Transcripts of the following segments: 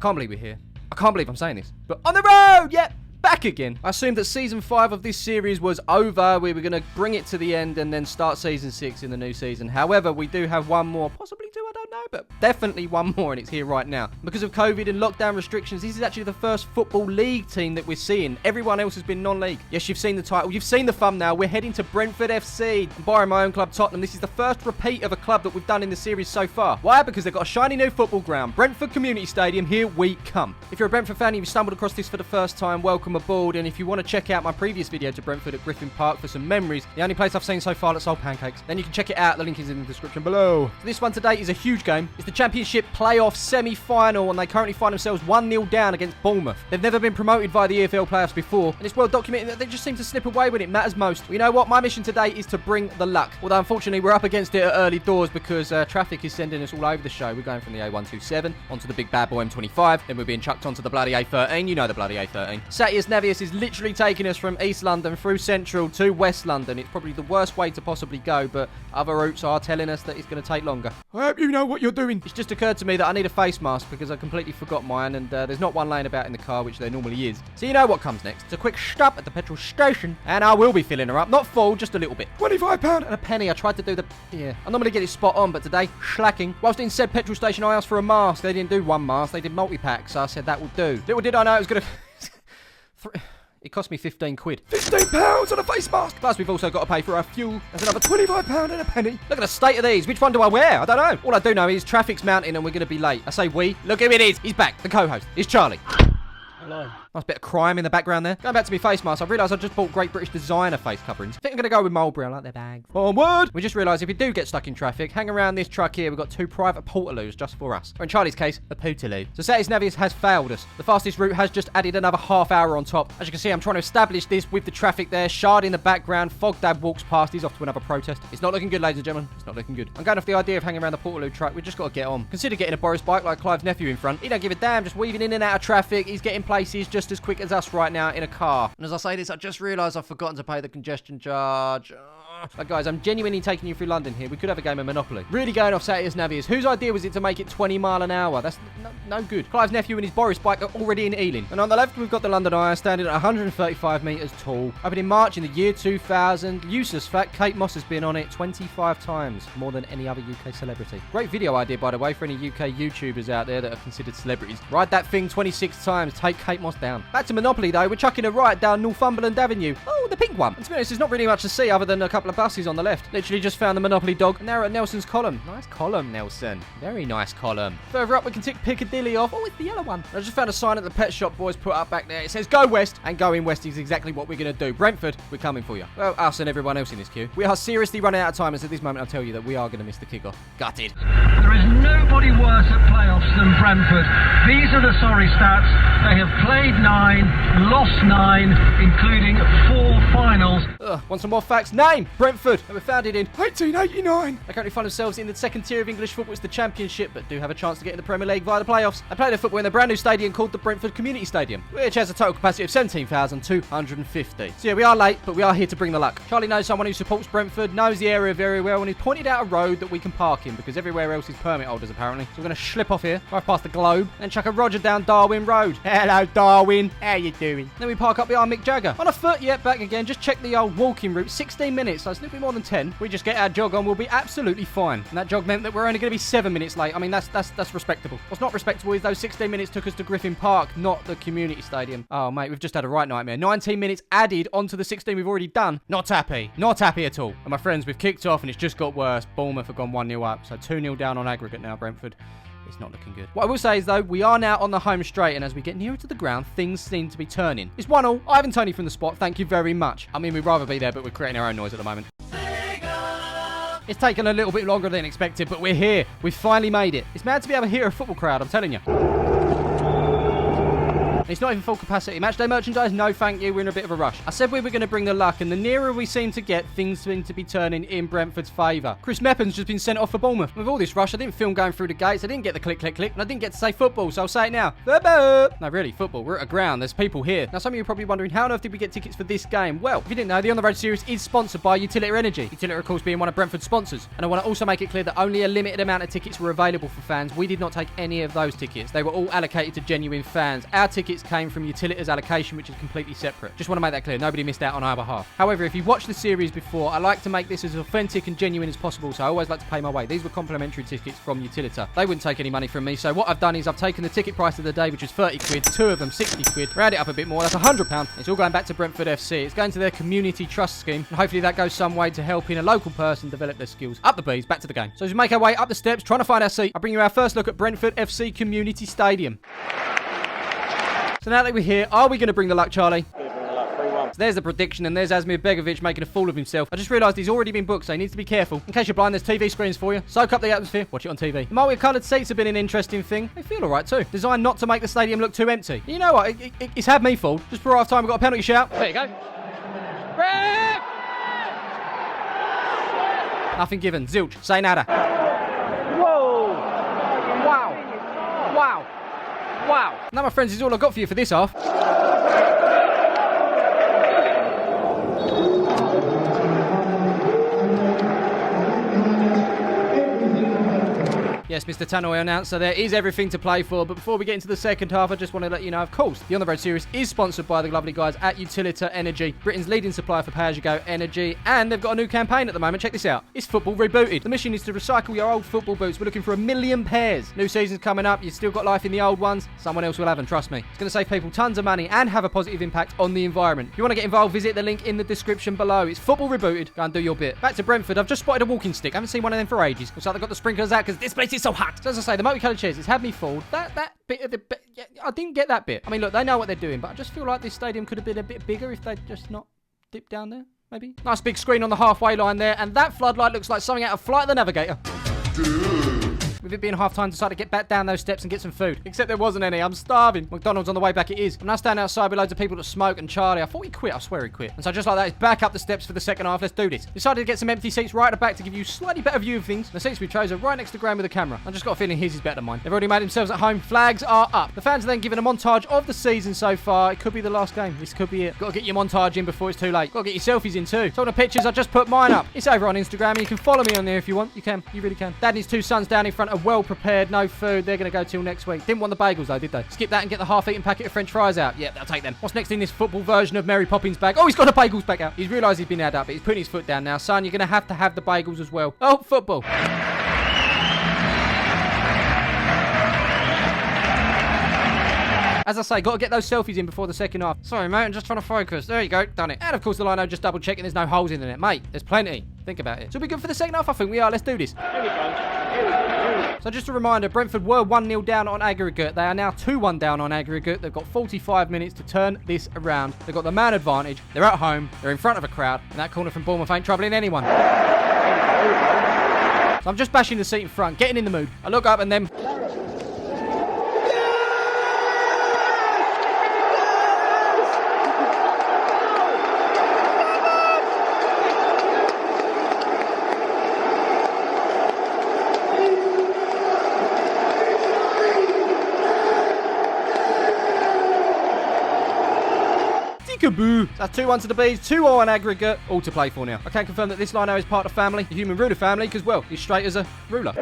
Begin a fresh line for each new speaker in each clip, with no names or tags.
can't believe we're here. I can't believe I'm saying this. But on the road! Yep. Back again. I assumed that season 5 of this series was over. We were going to bring it to the end and then start season 6 in the new season. However, we do have one more, possibly 2, I don't know, but definitely one more, and it's here right now. Because of COVID and lockdown restrictions, this is actually the first Football League team that we're seeing. Everyone else has been non-league. Yes, you've seen the title. You've seen the thumbnail. We're heading to Brentford FC. I'm borrowing my own club, Tottenham. This is the first repeat of a club that we've done in the series so far. Why? Because they've got a shiny new football ground. Brentford Community Stadium. Here we come. If you're a Brentford fan and you've stumbled across this for the first time, welcome aboard. And if you want to check out my previous video to Brentford at Griffin Park for some memories, the only place I've seen so far that sold pancakes, then you can check it out. The link is in the description below. So this one today is a huge game. It's the Championship playoff semi-final, and they currently find themselves 1-0 down against Bournemouth. They've never been promoted via the EFL playoffs before, and it's well documented that they just seem to slip away when it matters most. Well, you know what? My mission today is to bring the luck. Although, unfortunately, we're up against it at early doors because traffic is sending us all over the show. We're going from the A127 onto the big bad boy M25, then we're being chucked onto the bloody A13. You know the bloody A13. Satius Navius is literally taking us from East London through Central to West London. It's probably the worst way to possibly go, but other routes are telling us that it's going to take longer. I hope you know what you're doing. It's just occurred to me that I need a face mask because I completely forgot mine, and there's not one laying about in the car, which there normally is. So you know what comes next. It's a quick stop at the petrol station, and I will be filling her up. Not full, just a little bit. £25 and a penny. I tried to do the... Yeah. I normally get it spot on, but today, slacking. Whilst in said petrol station, I asked for a mask. They didn't do one mask. They did multi-packs, so I said that will do. Little did I know it was going to... It cost me 15 quid. £15 on a face mask! Plus, we've also got to pay for our fuel. There's another £25 and a penny. Look at the state of these. Which one do I wear? I don't know. All I do know is traffic's mounting and we're going to be late. I say we. Look who it is. He's back. The co-host. It's Charlie. Hello. Nice bit of crime in the background there. Going back to my face mask, I've realised I just bought Great British Designer face coverings. I think I'm going to go with Mulberry. I like their bags. Onward! We just realised if we do get stuck in traffic, hang around this truck here. We've got 2 private portaloos just for us. Or in Charlie's case, a pootaloo. So Satius Navius has failed us. The fastest route has just added another half hour on top. As you can see, I'm trying to establish this with the traffic there. Shard in the background. Fogdab walks past. He's off to another protest. It's not looking good, ladies and gentlemen. It's not looking good. I'm going off the idea of hanging around the portaloo truck. We've just got to get on. Consider getting a Boris bike like Clive's nephew in front. He don't give a damn, just weaving in and out of traffic. He's getting places just as quick as us right now in a car. And as I say this, I just realised I've forgotten to pay the congestion charge. Guys, I'm genuinely taking you through London here. We could have a game of Monopoly. Really going off Satius Navius. Whose idea was it to make it 20 mile an hour? That's no good. Clive's nephew and his Boris bike are already in Ealing. And on the left, we've got the London Eye standing at 135 metres tall. Opened in March in the year 2000. Useless fact, Kate Moss has been on it 25 times. More than any other UK celebrity. Great video idea, by the way, for any UK YouTubers out there that are considered celebrities. Ride that thing 26 times. Take Kate Moss down. Back to Monopoly, though. We're chucking a right down Northumberland Avenue. Oh, the pink one. And to be honest, there's not really much to see other than a couple of buses on the left. Literally just found the Monopoly dog. And now we're at Nelson's column. Nice column, Nelson. Very nice column. Further up, we can tick Piccadilly off. Oh, it's the yellow one. I just found a sign at the pet shop boys put up back there. It says, go west. And going west is exactly what we're going to do. Brentford, we're coming for you. Well, us and everyone else in this queue. We are seriously running out of time. And at this moment, I'll tell you that we are going to miss the kickoff. Gutted.
There is nobody worse at playoffs than Brentford. These are the sorry stats. They have played 9, lost 9, including 4 finals.
Want some more facts? Name! Brentford. They were founded in 1889. They currently find themselves in the second tier of English football. It's the Championship, but do have a chance to get in the Premier League via the playoffs. They play their football in a brand new stadium called the Brentford Community Stadium, which has a total capacity of 17,250. So yeah, we are late, but we are here to bring the luck. Charlie knows someone who supports Brentford, knows the area very well, and he's pointed out a road that we can park in, because everywhere else is permit holders, apparently. So we're going to slip off here, drive past the Globe, and chuck a Roger down Darwin Road. Hello, Darwin. How you doing? Then we park up behind Mick Jagger. On a foot, yet back again. Just check the old walking route. 16 minutes, so it's a little bit more than 10. We just get our jog on, we'll be absolutely fine. And that jog meant that we're only going to be 7 minutes late. I mean, that's respectable. What's not respectable is those 16 minutes took us to Griffin Park, not the community stadium. Oh, mate, we've just had a right nightmare. 19 minutes added onto the 16 we've already done. Not happy. Not happy at all. And my friends, we've kicked off and it's just got worse. Bournemouth have gone 1-0 up, so 2-0 down on aggregate now, Brentford. It's not looking good. What I will say is, though, we are now on the home straight, and as we get nearer to the ground, things seem to be turning. It's 1-1. Ivan Toney from the spot. Thank you very much. I mean, we'd rather be there, but we're creating our own noise at the moment. It's taken a little bit longer than expected, but we're here. We've finally made it. It's mad to be able to hear a football crowd, I'm telling you. And it's not even full capacity. Matchday merchandise? No, thank you. We're in a bit of a rush. I said we were going to bring the luck, and the nearer we seem to get, things seem to be turning in Brentford's favour. Chris Meppen's just been sent off for Bournemouth. With all this rush, I didn't film going through the gates. I didn't get the click, click, click, and I didn't get to say football, so I'll say it now. Football! No, really, football. We're at a ground. There's people here. Now, some of you are probably wondering, how on earth did we get tickets for this game? Well, if you didn't know, the On The Road series is sponsored by UTILITA Energy. UTILITA, of course, being one of Brentford's sponsors. And I want to also make it clear that only a limited amount of tickets were available for fans. We did not take any of those tickets. They were all allocated to genuine fans. Our tickets came from UTILITA's allocation, which is completely separate. Just want to make that clear. Nobody missed out on our behalf. However, if you've watched the series before, I like to make this as authentic and genuine as possible, so I always like to pay my way. These were complimentary tickets from UTILITA. They wouldn't take any money from me, so what I've done is I've taken the ticket price of the day, which was 30 quid, two of them 60 quid, round it up a bit more, that's £100. It's all going back to Brentford FC. It's going to their community trust scheme, and hopefully that goes some way to helping a local person develop their skills. Up the bees, back to the game. So as we make our way up the steps, trying to find our seat, I'll bring you our first look at Brentford FC Community Stadium. So now that we're here, are we going to bring the luck, Charlie? So there's the prediction, and there's Smiv making a fool of himself. I just realised he's already been booked, so he needs to be careful. In case you're blind, there's TV screens for you. Soak up the atmosphere, watch it on TV. The multi-coloured seats have been an interesting thing. They feel alright too. Designed not to make the stadium look too empty. You know what? It's had me fooled. Just before half time, we've got a penalty shout. There you go. Ref! Nothing given. Zilch. Say nada. Whoa! Wow! Wow! Wow! Now, my friends, is all I've got for you for this half. Yes, Mr. Tannoy announcer, there is everything to play for, but before we get into the second half, I just want to let you know, of course, the On The Road series is sponsored by the lovely guys at UTILITA Energy, Britain's leading supplier for pay-as-you-go energy, and they've got a new campaign at the moment. Check this out. It's Football Rebooted. The mission is to recycle your old football boots. We're looking for 1 million pairs. New season's coming up. You've still got life in the old ones. Someone else will have them, trust me. It's going to save people tons of money and have a positive impact on the environment. If you want to get involved, visit the link in the description below. It's Football Rebooted. Go and do your bit. Back to Brentford. I've just spotted a walking stick. I haven't seen one of them for ages. Looks like they've got the sprinklers out because this place is so hot. So as I say, the multicoloured chairs, it's had me fooled. That bit of the... Yeah, I didn't get that bit. I mean, look, they know what they're doing, but I just feel like this stadium could have been a bit bigger if they'd just not dipped down there, maybe. Nice big screen on the halfway line there, and that floodlight looks like something out of Flight of the Navigator. With it being half-time, decided to get back down those steps and get some food. Except there wasn't any. I'm starving. McDonald's on the way back it is. I'm now standing outside with loads of people that smoke, and Charlie, I thought he quit. I swear he quit. And so just like that, it's back up the steps for the second half. Let's do this. Decided to get some empty seats right at the back to give you a slightly better view of things. The seats we chose are right next to Graham with the camera. I just got a feeling his is better than mine. They've already made themselves at home. Flags are up. The fans are then given a montage of the season so far. It could be the last game. This could be it. Got to get your montage in before it's too late. Got to get your selfies in too. So on the pictures, I just put mine up. It's over on Instagram, and you can follow me on there if you want. You can. You really can. Dad and his two sons down in front are well prepared. No food. They're going to go till next week. Didn't want the bagels though, did they? Skip that and get the half-eaten packet of French fries out. Yeah, they'll take them. What's next in this football version of Mary Poppins bag? Oh, he's got the bagels back out. He's realised he's been had up, but he's putting his foot down now. Son, you're going to have the bagels as well. Oh, football. As I say, got to get those selfies in before the second half. Sorry, mate, I'm just trying to focus. There you go, done it. And of course, the lino just double-checking there's no holes in the net. Mate, there's plenty. Think about it. So we're good for the second half? I think we are. Let's do this. Here we go. So just a reminder, Brentford were 1-0 down on aggregate. They are now 2-1 down on aggregate. They've got 45 minutes to turn this around. They've got the man advantage. They're at home. They're in front of a crowd. And that corner from Bournemouth ain't troubling anyone. So I'm just bashing the seat in front, getting in the mood. I look up and then... Kaboo. That's 2-1 to the Bees, 2-0 on aggregate, all to play for now. I can confirm that this lino is part of the family, the human ruler family, because, well, he's straight as a ruler.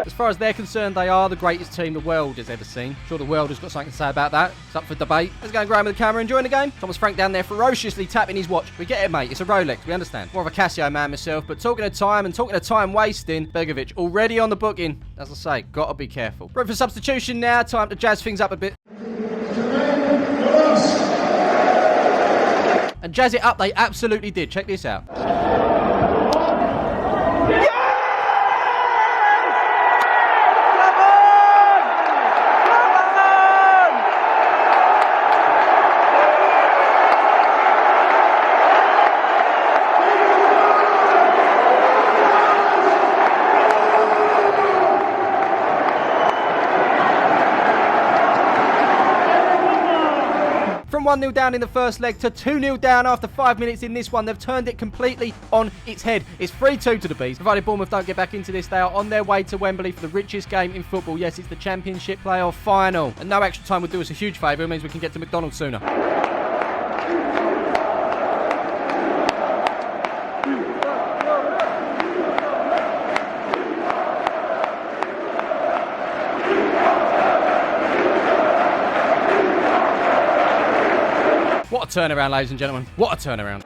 As far as they're concerned, they are the greatest team the world has ever seen. I'm sure the world has got something to say about that. It's up for debate. Let's go and grab with the camera, enjoying the game. Thomas Frank down there ferociously tapping his watch. We get it, mate. It's a Rolex. We understand. More of a Casio man myself, but talking of time and talking of time wasting, Begovic already on the booking. As I say, got to be careful. Ready for substitution now. Time to jazz things up a bit. And jazz it up, they absolutely did. Check this out. 1-0 down in the first leg to 2-0 down after 5 minutes in this one. They've turned it completely on its head. It's 3-2 to the Bees. Provided Bournemouth don't get back into this, they are on their way to Wembley for the richest game in football. Yes, it's the Championship playoff final. And no extra time would do us a huge favour. It means we can get to McDonald's sooner. What a turnaround, ladies and gentlemen. What a turnaround.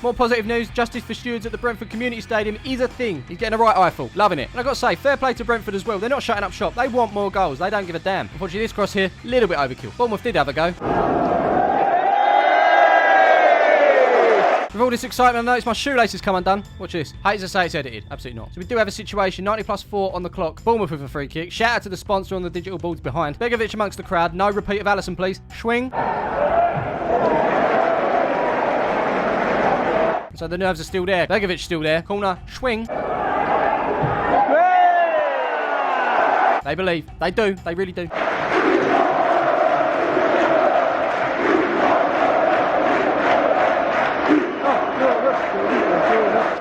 More positive news, justice for stewards at the Brentford Community Stadium is a thing. He's getting a right eyeful. Loving it. And I've got to say, fair play to Brentford as well. They're not shutting up shop. They want more goals. They don't give a damn. Unfortunately, this cross here, a little bit overkill. Bournemouth did have a go. With all this excitement, I noticed my shoelaces come undone. Watch this. Hate to say it's edited. Absolutely not. So we do have a situation. 90+4 on the clock. Bournemouth with a free kick. Shout out to the sponsor on the digital boards behind. Begovic amongst the crowd. No repeat of Allison, please. Swing. So the nerves are still there. Begovic still there. Corner. Swing. They believe. They do. They really do.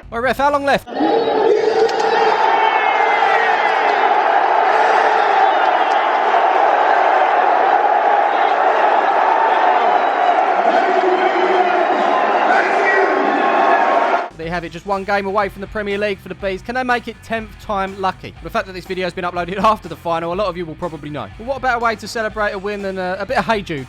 All right, ref, how long left? There you have it, just one game away from the Premier League for the Bees. Can they make it 10th time lucky? The fact that this video has been uploaded after the final, a lot of you will probably know. But what better way to celebrate a win than a bit of Hey Jude?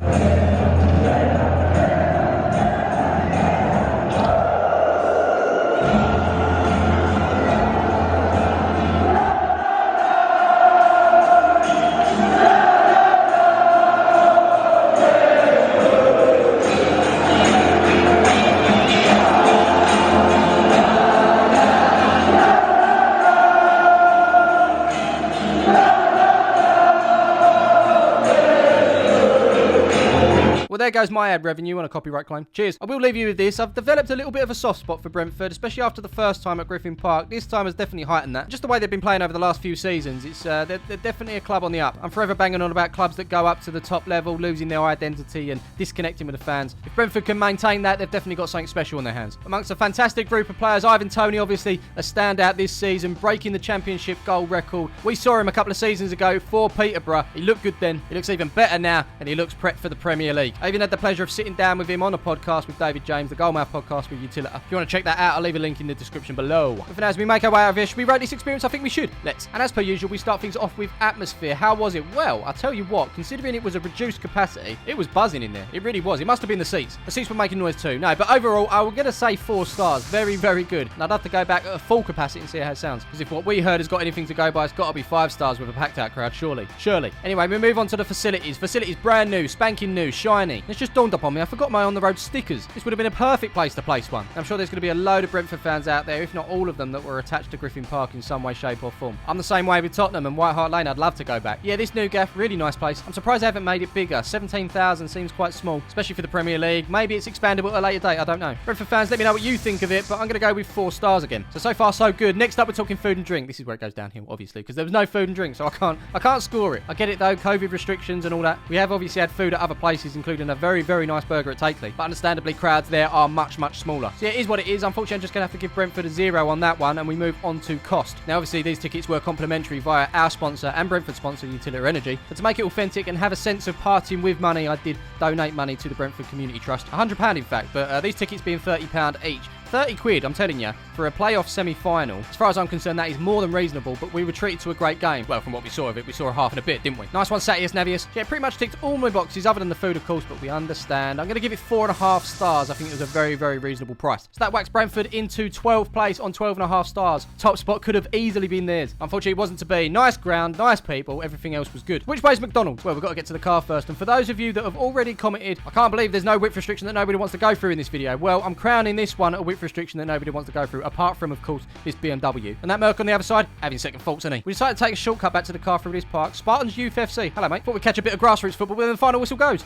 Well, there goes my ad revenue on a copyright claim. Cheers. I will leave you with this. I've developed a little bit of a soft spot for Brentford, especially after the first time at Griffin Park. This time has definitely heightened that. Just the way they've been playing over the last few seasons, it's they're definitely a club on the up. I'm forever banging on about clubs that go up to the top level, losing their identity and disconnecting with the fans. If Brentford can maintain that, they've definitely got something special on their hands. Amongst a fantastic group of players, Ivan Toney, obviously a standout this season, breaking the Championship goal record. We saw him a couple of seasons ago for Peterborough. He looked good then. He looks even better now, and he looks prepped for the Premier League. I even had the pleasure of sitting down with him on a podcast with David James, the Goalmouth podcast with UTILITA. If you want to check that out, I'll leave a link in the description below. But for now, as we make our way out of here, should we rate this experience? I think we should. Let's. And as per usual, we start things off with atmosphere. How was it? Well, I'll tell you what, considering it was a reduced capacity, it was buzzing in there. It really was. It must have been the seats. The seats were making noise too. No, but overall, I was going to say 4 stars. Very, very good. And I'd have to go back at a full capacity and see how it sounds. Because if what we heard has got anything to go by, it's got to be 5 stars with a packed out crowd, surely. Surely. Anyway, we move on to the facilities. Facilities brand new, spanking new, shiny. It's just dawned upon me, I forgot my on the road stickers. This would have been a perfect place to place one. I'm sure there's going to be a load of Brentford fans out there, if not all of them, that were attached to Griffin Park in some way, shape or form. I'm the same way with Tottenham and White Hart Lane. I'd love to go back. Yeah, this new gaff, really nice place. I'm surprised they haven't made it bigger. 17,000 seems quite small, especially for the Premier League. Maybe it's expandable at a later date, I don't know. Brentford fans, let me know what you think of it, but I'm going to go with 4 stars again. So far so good. Next up, we're talking food and drink. This is where it goes downhill, obviously, because there was no food and drink, so I can't score it. I get it though, COVID restrictions and all that. We have obviously had food at other places, including a very, very nice burger at Takeley, but understandably crowds there are much, much smaller. So yeah, it is what it is. Unfortunately, I'm just going to have to give Brentford a 0 on that one, and we move on to cost. Now, obviously, these tickets were complimentary via our sponsor and Brentford sponsor, UTILITA Energy. But to make it authentic and have a sense of partying with money, I did donate money to the Brentford Community Trust. £100 in fact, but these tickets being £30 each. 30 quid, I'm telling you, for a playoff semi-final. As far as I'm concerned, that is more than reasonable, but we were treated to a great game. Well, from what we saw of it, we saw a half and a bit, didn't we? Nice one, Satius Navius. Yeah, pretty much ticked all my boxes, other than the food, of course, but we understand. I'm going to give it 4.5 stars. I think it was a very, very reasonable price. So that whacks Brentford into 12th place on 12.5 stars. Top spot could have easily been theirs. Unfortunately, it wasn't to be. Nice ground, nice people, everything else was good. Which way's McDonald's? Well, we've got to get to the car first. And for those of you that have already commented, I can't believe there's no width restriction that nobody wants to go through in this video. Well, I'm crowning this one a width restriction that nobody wants to go through, apart from, of course, this BMW. And that Merc on the other side, having second thoughts, isn't he? We decided to take a shortcut back to the car through this park. Spartans Youth FC. Hello, mate. Thought we'd catch a bit of grassroots football, but then the final whistle goes.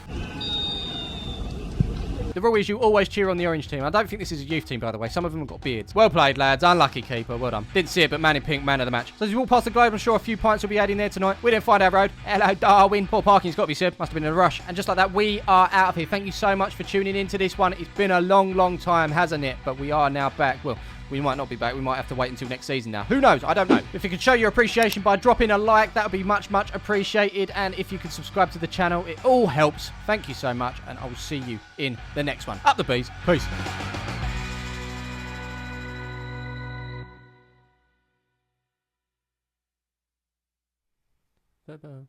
The rule is you always cheer on the orange team. I don't think this is a youth team, by the way. Some of them have got beards. Well played, lads. Unlucky keeper. Well done. Didn't see it, but man in pink, man of the match. So as you walk past the globe, I'm sure a few pints will be adding there tonight. We didn't find our road. Hello, Darwin. Poor parking's got to be said. Must have been in a rush. And just like that, we are out of here. Thank you so much for tuning into this one. It's been a long, long time, hasn't it? But we are now back. Well, we might not be back. We might have to wait until next season now. Who knows? I don't know. If you could show your appreciation by dropping a like, that would be much, much appreciated. And if you could subscribe to the channel, it all helps. Thank you so much. And I will see you in the next one. Up the bees. Peace. Bye-bye.